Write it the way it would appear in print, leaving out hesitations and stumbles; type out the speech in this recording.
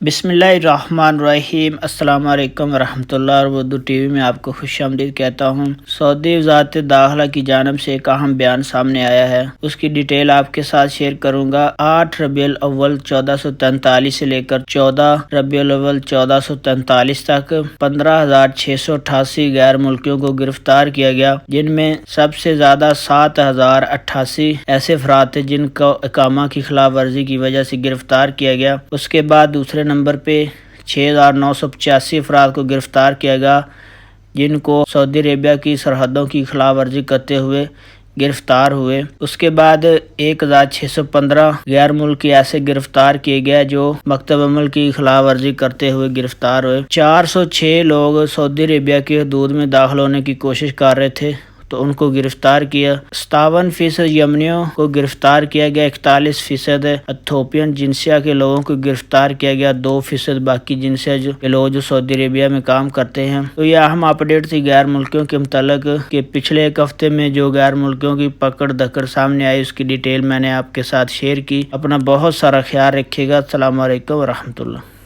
بسم اللہ الرحمن الرحیم۔ السلام علیکم ورحمۃ اللہ۔ اور اردو ٹی وی میں آپ کو خوش آمدید کہتا ہوں۔ سعودی وزارت داخلہ کی جانب سے ایک اہم بیان سامنے آیا ہے، اس کی ڈیٹیل آپ کے ساتھ شیئر کروں گا۔ 8 ربیع الاول 1443 سے لے کر 14 ربیع الاول 1443 تک 15,688 غیر ملکیوں کو گرفتار کیا گیا، جن میں سب سے زیادہ 7,088 ایسے افراد تھے جن کو اقامہ کی خلاف ورزی کی وجہ سے گرفتار کیا گیا۔ اس کے بعد دوسرے نمبر پہ 6,985 افراد کو گرفتار کیا گیا، جن کو سعودی عربیہ کی سرحدوں کی خلاف ورزی کرتے ہوئے گرفتار ہوئے۔ اس کے بعد 1,615 غیر ملکی ایسے گرفتار کیے گئے جو مکتب عمل کی خلاف ورزی کرتے ہوئے گرفتار ہوئے۔ 406 لوگ سعودی عربیہ کی حدود میں داخل ہونے کی کوشش کر رہے تھے تو ان کو گرفتار کیا۔ 57% یمنیوں کو گرفتار کیا گیا، 41% ایتھوپین جنسیہ کے لوگوں کو گرفتار کیا گیا، 2% باقی جنسیہ کے لوگ جو سعودی عربیہ میں کام کرتے ہیں۔ تو یہ اہم اپڈیٹ تھی غیر ملکیوں کے متعلق کہ پچھلے ایک ہفتے میں جو غیر ملکیوں کی پکڑ دھکڑ سامنے آئی، اس کی ڈیٹیل میں نے آپ کے ساتھ شیئر کی۔ اپنا بہت سارا خیال رکھیے گا۔ السلام علیکم ورحمۃ اللہ۔